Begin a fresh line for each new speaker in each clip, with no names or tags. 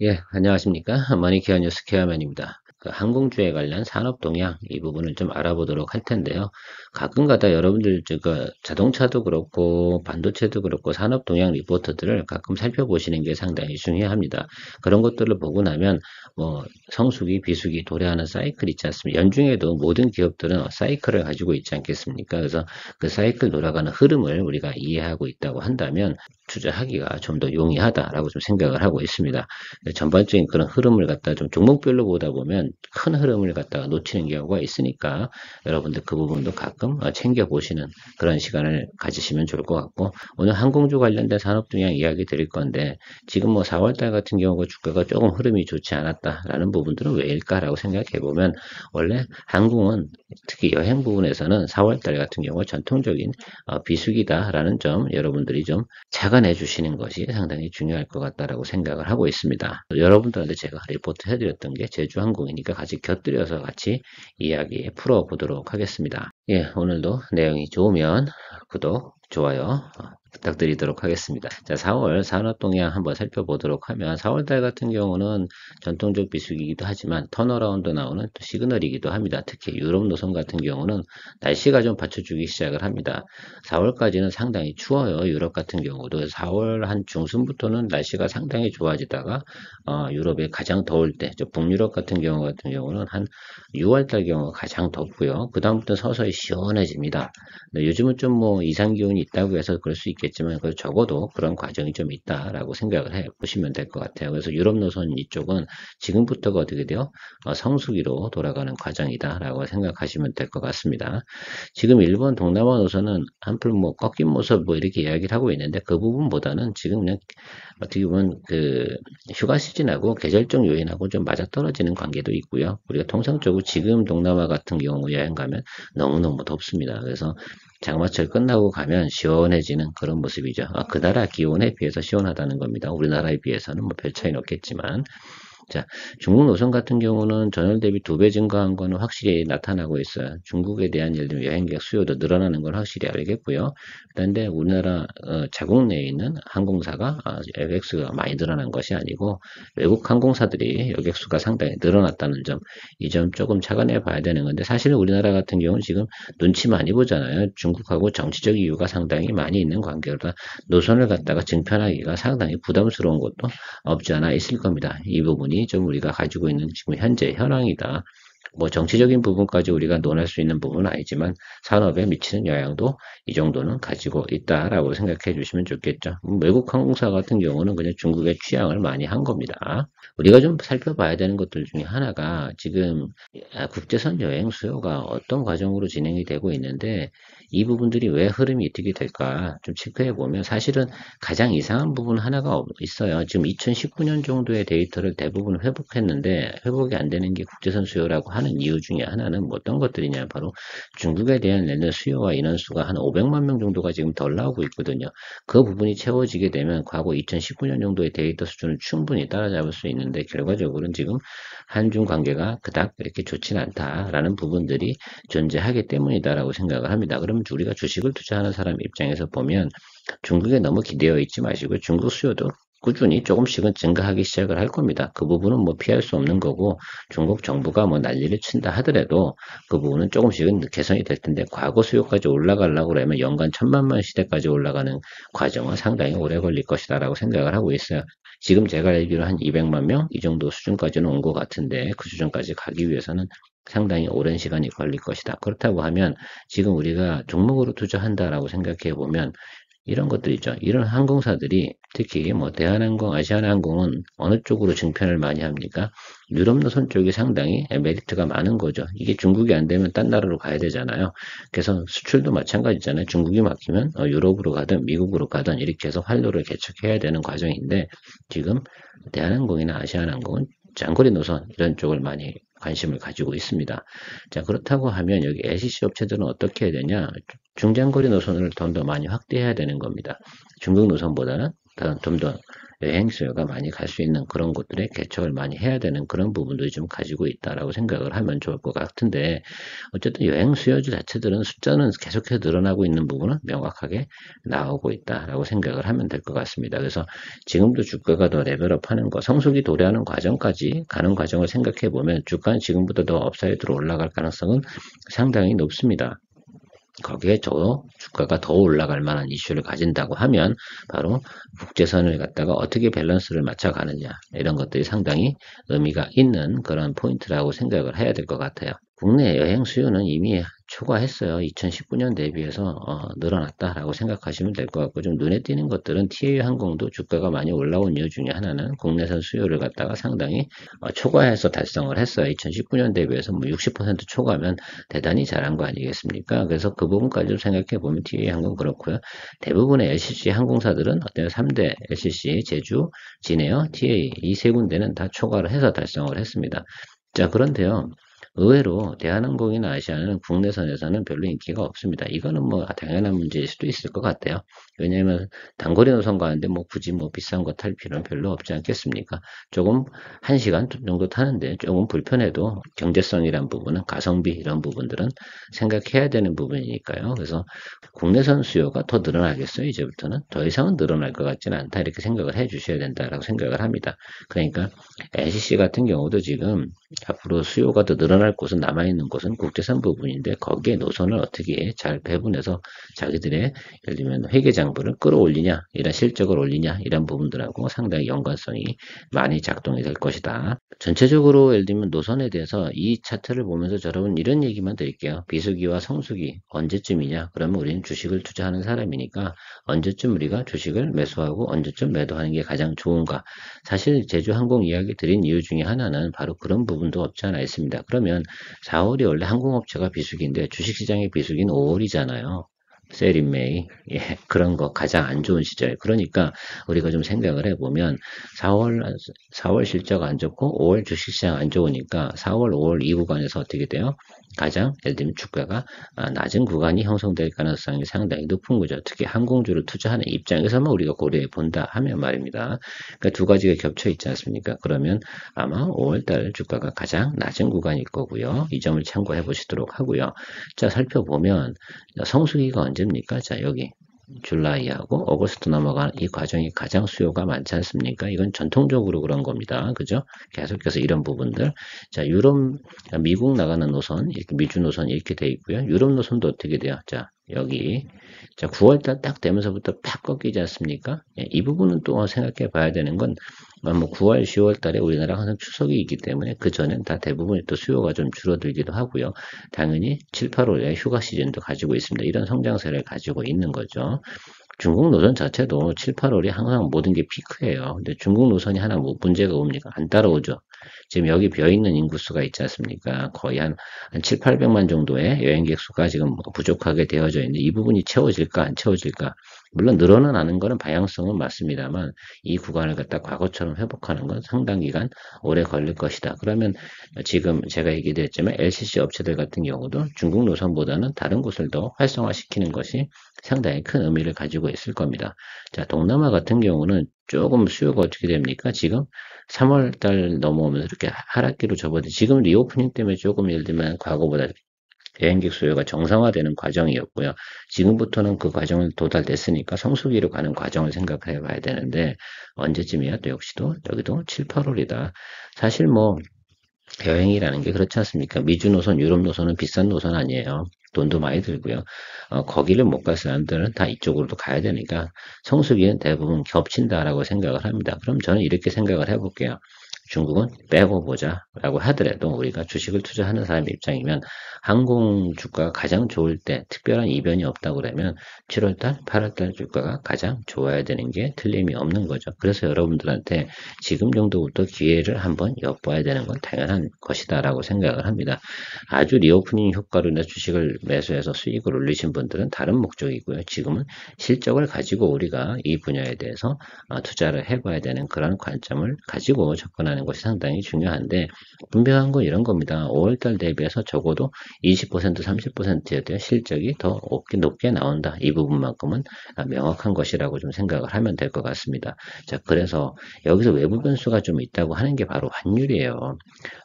예, 안녕하십니까. 머니케어 뉴스 케어맨입니다. 항공주에 관련 산업 동향 이 부분을 좀 알아보도록 할 텐데요. 가끔가다 여러분들 자동차도 그렇고 반도체도 그렇고 산업 동향 리포트들을 가끔 살펴보시는 게 상당히 중요합니다. 그런 것들을 보고 나면 뭐 성수기, 비수기, 도래하는 사이클 있지 않습니까? 연중에도 모든 기업들은 사이클을 가지고 있지 않겠습니까? 그래서 그 사이클 돌아가는 흐름을 우리가 이해하고 있다고 한다면 투자하기가 좀 더 용이하다라고 좀 생각을 하고 있습니다. 전반적인 그런 흐름을 갖다 좀 종목별로 보다 보면 큰 흐름을 갖다가 놓치는 경우가 있으니까 여러분들 그 부분도 가끔 챙겨보시는 그런 시간을 가지시면 좋을 것 같고, 오늘 항공주 관련된 산업 동향 이야기 드릴 건데, 지금 뭐 4월달 같은 경우가 주가가 조금 흐름이 좋지 않았다라는 부분들은 왜일까라고 생각해 보면, 원래 항공은 특히 여행 부분에서는 4월달 같은 경우가 전통적인 비수기다라는 점 여러분들이 좀 착안해 주시는 것이 상당히 중요할 것 같다라고 생각을 하고 있습니다. 여러분들한테 제가 리포트 해드렸던 게 제주항공이니까 같이 곁들여서 같이 이야기 풀어보도록 하겠습니다. 예, 오늘도 내용이 좋으면 구독, 좋아요 부탁드리도록 하겠습니다. 자, 4월 산업동향 한번 살펴보도록 하면 4월달 같은 경우는 전통적 비수기이기도 하지만 턴어라운드 나오는 또 시그널이기도 합니다. 특히 유럽 노선 같은 경우는 날씨가 좀 받쳐주기 시작을 합니다. 4월까지는 상당히 추워요. 유럽 같은 경우도 4월 한 중순부터는 날씨가 상당히 좋아지다가 유럽에 가장 더울 때, 북유럽 같은 경우는 한 6월달 경우가 가장 덥고요. 그 다음부터 서서히 시원해집니다. 네, 요즘은 좀 뭐 이상 기온이 있다고 해서 그럴 수 있겠지만 그 적어도 그런 과정이 좀 있다라고 생각을 해 보시면 될 것 같아요. 그래서 유럽 노선 이쪽은 지금부터가 어떻게 돼요? 성수기로 돌아가는 과정이다라고 생각하시면 될 것 같습니다. 지금 일본 동남아 노선은 한풀 뭐 꺾인 모습 뭐 이렇게 이야기를 하고 있는데, 그 부분보다는 지금 그냥 어떻게 보면 그 휴가 시즌하고 계절적 요인하고 좀 맞아떨어지는 관계도 있고요. 우리가 통상적으로 지금 동남아 같은 경우 여행 가면 너무너무 덥습니다. 그래서 장마철 끝나고 가면 시원해지는 그런 모습이죠. 그 나라 기온에 비해서 시원하다는 겁니다. 우리나라에 비해서는 뭐 별 차이는 없겠지만, 자, 중국 노선 같은 경우는 전월 대비 2배 증가한 거는 확실히 나타나고 있어요. 중국에 대한 예를 들면 여행객 수요도 늘어나는 건 확실히 알겠고요. 그런데 우리나라 자국 내에 있는 항공사가 여객수가 많이 늘어난 것이 아니고 외국 항공사들이 여객수가 상당히 늘어났다는 점, 이 점 조금 착안해 봐야 되는 건데, 사실은 우리나라 같은 경우는 지금 눈치 많이 보잖아요. 중국하고 정치적 이유가 상당히 많이 있는 관계로다 노선을 갖다가 증편하기가 상당히 부담스러운 것도 없지 않아 있을 겁니다. 이 부분이 좀 우리가 가지고 있는 지금 현재 현황이다. 뭐 정치적인 부분까지 우리가 논할 수 있는 부분은 아니지만 산업에 미치는 영향도 이 정도는 가지고 있다라고 생각해 주시면 좋겠죠. 외국 항공사 같은 경우는 그냥 중국의 취향을 많이 한 겁니다. 우리가 좀 살펴봐야 되는 것들 중에 하나가 지금 국제선 여행 수요가 어떤 과정으로 진행이 되고 있는데, 이 부분들이 왜 흐름이 어떻게 될까 좀 체크해 보면 사실은 가장 이상한 부분 하나가 있어요. 지금 2019년 정도의 데이터를 대부분 회복했는데 회복이 안 되는 게 국제선 수요라고 하는 이유 중에 하나는 뭐 어떤 것들이냐, 바로 중국에 대한 내는 수요와 인원수가 한 500만 명 정도가 지금 덜 나오고 있거든요. 그 부분이 채워지게 되면 과거 2019년 정도의 데이터 수준을 충분히 따라잡을 수 있는데, 결과적으로는 지금 한중 관계가 그닥 이렇게 좋진 않다라는 부분들이 존재하기 때문이다라고 생각을 합니다. 그러면 우리가 주식을 투자하는 사람 입장에서 보면 중국에 너무 기대어 있지 마시고 중국 수요도 꾸준히 조금씩은 증가하기 시작을 할 겁니다. 그 부분은 뭐 피할 수 없는 거고, 중국 정부가 뭐 난리를 친다 하더라도 그 부분은 조금씩은 개선이 될 텐데, 과거 수요까지 올라가려고 그러면 연간 1,000만 명 시대까지 올라가는 과정은 상당히 오래 걸릴 것이다라고 생각을 하고 있어요. 지금 제가 알기로 한 200만 명 이 정도 수준까지는 온 것 같은데, 그 수준까지 가기 위해서는 상당히 오랜 시간이 걸릴 것이다. 그렇다고 하면 지금 우리가 종목으로 투자한다라고 생각해 보면 이런 것들 있죠. 이런 항공사들이 특히 뭐 대한항공, 아시아나항공은 어느 쪽으로 증편을 많이 합니까? 유럽 노선 쪽이 상당히 메리트가 많은 거죠. 이게 중국이 안 되면 딴 나라로 가야 되잖아요. 그래서 수출도 마찬가지잖아요. 중국이 막히면 유럽으로 가든 미국으로 가든 이렇게 해서 활로를 개척해야 되는 과정인데, 지금 대한항공이나 아시아나항공은 장거리 노선 이런 쪽을 많이 관심을 가지고 있습니다. 자, 그렇다고 하면 여기 LCC 업체들은 어떻게 해야 되냐? 중장거리 노선을 좀 더 많이 확대해야 되는 겁니다. 중국 노선보다는 좀 더 여행 수요가 많이 갈 수 있는 그런 곳들에 개척을 많이 해야 되는 그런 부분도 좀 가지고 있다라고 생각을 하면 좋을 것 같은데, 어쨌든 여행 수요주 자체들은 숫자는 계속해서 늘어나고 있는 부분은 명확하게 나오고 있다라고 생각을 하면 될 것 같습니다. 그래서 지금도 주가가 더 레벨업하는 거, 성숙이 도래하는 과정까지 가는 과정을 생각해 보면 주가는 지금보다 더 업사이드로 올라갈 가능성은 상당히 높습니다. 거기에 주가가 더 올라갈 만한 이슈를 가진다고 하면 바로 국제선을 갖다가 어떻게 밸런스를 맞춰가느냐, 이런 것들이 상당히 의미가 있는 그런 포인트라고 생각을 해야 될 것 같아요. 국내 여행 수요는 이미 초과했어요. 2019년 대비해서 늘어났다라고 생각하시면 될 것 같고, 좀 눈에 띄는 것들은 TA 항공도 주가가 많이 올라온 이유 중에 하나는 국내선 수요를 갖다가 상당히 초과해서 달성을 했어요. 2019년 대비해서 뭐 60% 초과면 대단히 잘한 거 아니겠습니까? 그래서 그 부분까지 좀 생각해 보면 TA 항공 그렇고요. 대부분의 LCC 항공사들은 어때요? 3대 LCC, 제주, 진에어, TA 이 세 군데는 다 초과를 해서 달성을 했습니다. 자, 그런데요. 의외로 대한항공이나 아시아는 국내선에서는 별로 인기가 없습니다. 이거는 뭐 당연한 문제일 수도 있을 것 같아요. 왜냐하면 단거리 노선 가는데 뭐 굳이 뭐 비싼 거 탈 필요는 별로 없지 않겠습니까? 조금 1시간 정도 타는데 조금 불편해도 경제성이란 부분은 가성비 이런 부분들은 생각해야 되는 부분이니까요. 그래서 국내선 수요가 더 늘어나겠어요. 이제부터는 더 이상은 늘어날 것 같지는 않다 이렇게 생각을 해 주셔야 된다라고 생각을 합니다. 그러니까 LCC 같은 경우도 지금 앞으로 수요가 더 늘어날 곳은 남아있는 곳은 국제선 부분인데 거기에 노선을 어떻게 잘 배분해서 자기들의 예를 들면 회계장부를 끌어올리냐, 이런 실적을 올리냐, 이런 부분들하고 상당히 연관성이 많이 작동이 될 것이다. 전체적으로 예를 들면 노선에 대해서 이 차트를 보면서 여러분 이런 얘기만 드릴게요. 비수기와 성수기 언제쯤이냐? 그러면 우리는 주식을 투자하는 사람이니까 언제쯤 우리가 주식을 매수하고 언제쯤 매도하는 게 가장 좋은가? 사실 제주항공 이야기 드린 이유 중에 하나는 바로 그런 부분도 없지 않아 있습니다. 그러면 4월이 원래 항공업체가 비수기인데 주식시장의 비수기는 5월이잖아요. 세일 메이 그런 거 가장 안 좋은 시절. 그러니까 우리가 좀 생각을 해보면 4월 실적 안 좋고 5월 주식시장 안 좋으니까 4월, 5월 이 구간에서 어떻게 돼요? 가장 예를 들면 주가가 낮은 구간이 형성될 가능성이 상당히 높은 거죠. 특히 항공주를 투자하는 입장에서만 우리가 고려해 본다 하면 말입니다. 그러니까 두 가지가 겹쳐 있지 않습니까? 그러면 아마 5월달 주가가 가장 낮은 구간일 거고요. 이 점을 참고해 보시도록 하고요. 자, 살펴보면 성수기가 언제입니까? 자, 여기 줄라이하고 어거스트 넘어가는 이 과정이 가장 수요가 많지 않습니까? 이건 전통적으로 그런 겁니다. 그죠? 계속해서 이런 부분들. 자, 미국 나가는 노선, 이렇게 미주 노선 이렇게 돼 있고요. 유럽 노선도 어떻게 돼요? 자, 여기. 자, 9월달 딱 되면서부터 팍 꺾이지 않습니까? 예, 이 부분은 또 생각해 봐야 되는 건, 뭐 9월, 10월 달에 우리나라 항상 추석이 있기 때문에 그 전엔 다 대부분 또 수요가 좀 줄어들기도 하고요. 당연히 7, 8월에 휴가 시즌도 가지고 있습니다. 이런 성장세를 가지고 있는 거죠. 중국 노선 자체도 7, 8월이 항상 모든 게 피크예요. 근데 중국 노선이 하나 뭐 문제가 옵니까? 안 따라오죠. 지금 여기 비어있는 인구수가 있지 않습니까? 거의 한 7, 800만 정도의 여행객 수가 지금 부족하게 되어져 있는데 이 부분이 채워질까 안 채워질까? 물론 늘어나는 거는 방향성은 맞습니다만 이 구간을 갖다 과거처럼 회복하는 건 상당 기간 오래 걸릴 것이다. 그러면 지금 제가 얘기드렸지만 LCC 업체들 같은 경우도 중국 노선보다는 다른 곳을 더 활성화시키는 것이 상당히 큰 의미를 가지고 있을 겁니다. 자, 동남아 같은 경우는 조금 수요가 어떻게 됩니까? 지금 3월 달 넘어오면서 이렇게 하락기로 접어들 지금 리오프닝 때문에 조금 예를 들면 과거보다 여행객 수요가 정상화되는 과정이었고요. 지금부터는 그 과정을 도달됐으니까 성수기로 가는 과정을 생각해 봐야 되는데 언제쯤이야? 또 역시도 여기도 7, 8월이다. 사실 뭐 여행이라는 게 그렇지 않습니까? 미주 노선, 유럽 노선은 비싼 노선 아니에요. 돈도 많이 들고요. 거기를 못 갈 사람들은 다 이쪽으로도 가야 되니까 성수기는 대부분 겹친다라고 생각을 합니다. 그럼 저는 이렇게 생각을 해볼게요. 중국은 빼고 보자라고 하더라도 우리가 주식을 투자하는 사람 입장이면 항공 주가가 가장 좋을 때 특별한 이변이 없다고 그러면 7월달, 8월달 주가가 가장 좋아야 되는 게 틀림이 없는 거죠. 그래서 여러분들한테 지금 정도부터 기회를 한번 엿봐야 되는 건 당연한 것이다라고 생각을 합니다. 아주 리오프닝 효과로 인해 주식을 매수해서 수익을 올리신 분들은 다른 목적이고요. 지금은 실적을 가지고 우리가 이 분야에 대해서 투자를 해봐야 되는 그런 관점을 가지고 접근하는 되는 것이 상당히 중요한데 분명한 건 이런 겁니다. 5월달 대비해서 적어도 20% 30%에 대한 실적이 더 높게 나온다. 이 부분만큼은 명확한 것이라고 좀 생각을 하면 될 것 같습니다. 자, 그래서 여기서 외부 변수가 좀 있다고 하는 게 바로 환율이에요.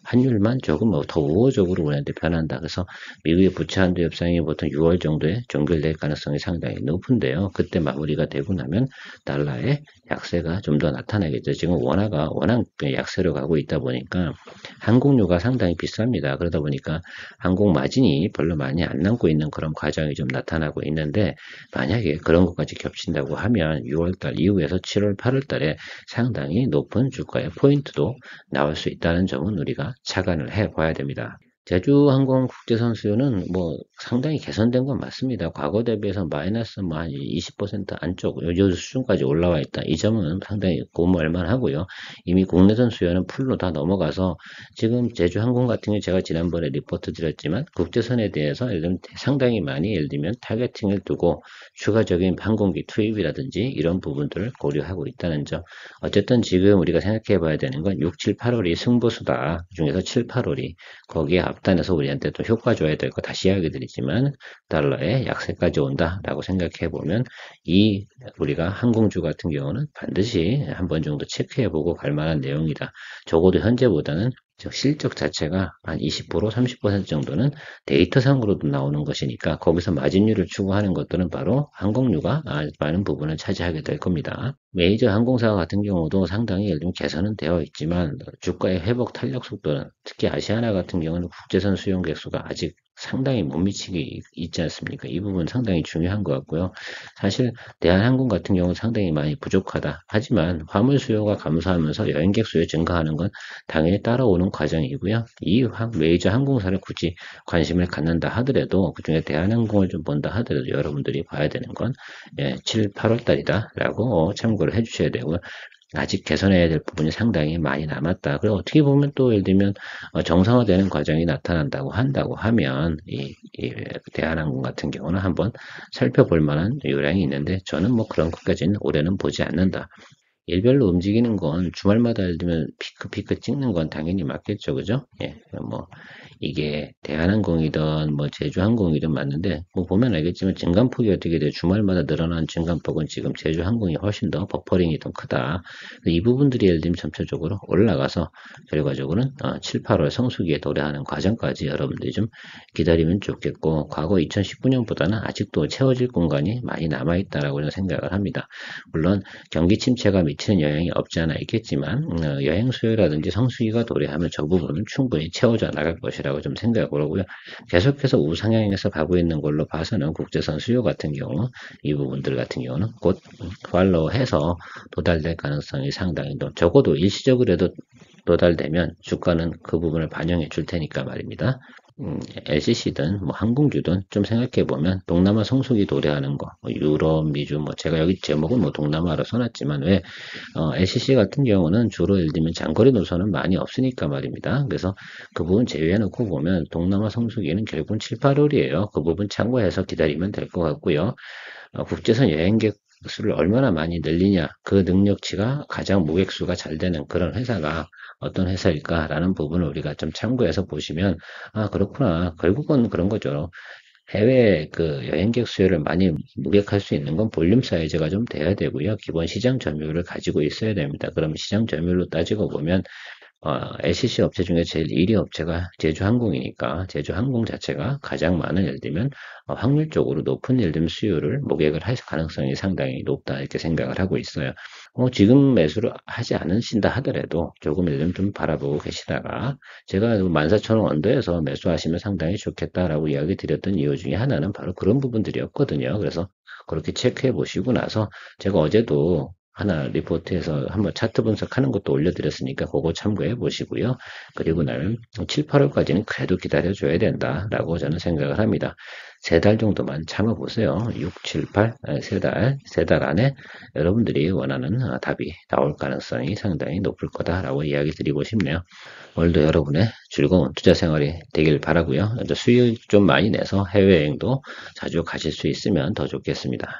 환율만 조금 더 우호적으로 우리한테 변한다. 그래서 미국의 부채 한도 협상이 보통 6월 정도에 종결될 가능성이 상당히 높은데요. 그때 마무리가 되고 나면 달러의 약세가 좀 더 나타나겠죠. 지금 원화가 워낙 약세로 가고 있다 보니까 항공료가 상당히 비쌉니다. 그러다 보니까 항공 마진이 별로 많이 안 남고 있는 그런 과정이 좀 나타나고 있는데 만약에 그런 것까지 겹친다고 하면 6월달 이후에서 7월, 8월달에 상당히 높은 주가의 포인트도 나올 수 있다는 점은 우리가 차관을 해 봐야 됩니다. 제주항공 국제선 수요는 뭐 상당히 개선된 건 맞습니다. 과거 대비해서 마이너스 뭐 한 20% 안쪽 요 수준까지 올라와 있다. 이 점은 상당히 고무할 만하고요. 이미 국내선 수요는 풀로 다 넘어가서 지금 제주항공 같은 경우 제가 지난번에 리포트 드렸지만 국제선에 대해서 예를 들면 상당히 많이 예를 들면 타겟팅을 두고 추가적인 항공기 투입이라든지 이런 부분들을 고려하고 있다는 점. 어쨌든 지금 우리가 생각해 봐야 되는 건 6, 7, 8월이 승부수다. 그중에서 7, 8월이 거기에 앞단에서 우리한테 또 효과 줘야 될 거 다시 이야기 드리지만 달러의 약세까지 온다라고 생각해 보면 이 우리가 항공주 같은 경우는 반드시 한 번 정도 체크해 보고 갈 만한 내용이다. 적어도 현재보다는 즉 실적 자체가 한 20% 30% 정도는 데이터상으로도 나오는 것이니까 거기서 마진율을 추구하는 것들은 바로 항공료가 많은 부분을 차지하게 될 겁니다. 메이저 항공사 같은 경우도 상당히 예를 들면 개선은 되어 있지만 주가의 회복 탄력 속도는 특히 아시아나 같은 경우는 국제선 수용객 수가 아직 상당히 못 미치게 있지 않습니까? 이 부분 상당히 중요한 것 같고요. 사실 대한항공 같은 경우는 상당히 많이 부족하다. 하지만 화물 수요가 감소하면서 여행객 수요 증가하는 건 당연히 따라오는 과정이고요. 이 메이저 항공사를 굳이 관심을 갖는다 하더라도 그중에 대한항공을 좀 본다 하더라도 여러분들이 봐야 되는 건 7, 8월 달이다라고 참고를 해주셔야 되고요. 아직 개선해야 될 부분이 상당히 많이 남았다. 그리고 어떻게 보면 또 예를 들면 정상화되는 과정이 나타난다고 한다고 하면 이 대한항공 같은 경우는 한번 살펴볼 만한 요량이 있는데 저는 뭐 그런 것까지는 올해는 보지 않는다. 일별로 움직이는 건 주말마다 예를 들면 피크 찍는 건 당연히 맞겠죠. 그죠? 예, 뭐, 이게 대한항공이든 뭐 제주항공이든 맞는데, 뭐 보면 알겠지만 증감폭이 어떻게 돼? 주말마다 늘어난 증감폭은 지금 제주항공이 훨씬 더 버퍼링이 더 크다. 이 부분들이 예를 들면 점차적으로 올라가서 결과적으로는 7, 8월 성수기에 도래하는 과정까지 여러분들이 좀 기다리면 좋겠고, 과거 2019년보다는 아직도 채워질 공간이 많이 남아있다라고 생각을 합니다. 물론 경기 침체가 미치는 영향이 없지 않아 있겠지만 여행 수요라든지 성수기가 도래하면 저 부분은 충분히 채워져 나갈 것이라고 좀 생각을 하고요. 계속해서 우상향에서 가고 있는 걸로 봐서는 국제선 수요 같은 경우 이 부분들 같은 경우는 곧 팔로우해서 도달될 가능성이 상당히 적어도 일시적으로라도 도달되면 주가는 그 부분을 반영해 줄 테니까 말입니다. LCC든 뭐 항공주든 좀 생각해 보면 동남아 성수기 도래하는 거, 뭐 유럽, 미주, 뭐 제가 여기 제목은 뭐 동남아로 써놨지만 왜 LCC 같은 경우는 주로 예를 들면 장거리 노선은 많이 없으니까 말입니다. 그래서 그 부분 제외해놓고 보면 동남아 성수기는 결국은 7, 8월이에요. 그 부분 참고해서 기다리면 될 것 같고요. 국제선 여행객 수를 얼마나 많이 늘리냐, 그 능력치가 가장 무객수가 잘 되는 그런 회사가 어떤 회사일까라는 부분을 우리가 좀 참고해서 보시면 그렇구나. 결국은 그런 거죠. 해외 그 여행객 수요를 많이 무객할 수 있는 건 볼륨 사이즈가 좀 돼야 되고요. 기본 시장 점유율을 가지고 있어야 됩니다. 그럼 시장 점유율로 따지고 보면 LCC 업체 중에 제일 1위 업체가 제주항공이니까 제주항공 자체가 가장 많은 예를 들면 확률적으로 높은 예를 들면 수요를 목액을 할 가능성이 상당히 높다 이렇게 생각을 하고 있어요. 지금 매수를 하지 않으신다 하더라도 조금 예를 들면 좀 바라보고 계시다가 제가 14,000원 언더에서 매수하시면 상당히 좋겠다라고 이야기 드렸던 이유 중에 하나는 바로 그런 부분들이었거든요. 그래서 그렇게 체크해 보시고 나서 제가 어제도 하나 리포트해서 한번 차트 분석하는 것도 올려드렸으니까 그거 참고해 보시고요. 그리고 나면 7, 8월까지는 그래도 기다려줘야 된다라고 저는 생각을 합니다. 3달 정도만 참아보세요. 6, 7, 8, 3달 안에 여러분들이 원하는 답이 나올 가능성이 상당히 높을 거다라고 이야기 드리고 싶네요. 오늘도 여러분의 즐거운 투자 생활이 되길 바라고요. 수익 좀 많이 내서 해외여행도 자주 가실 수 있으면 더 좋겠습니다.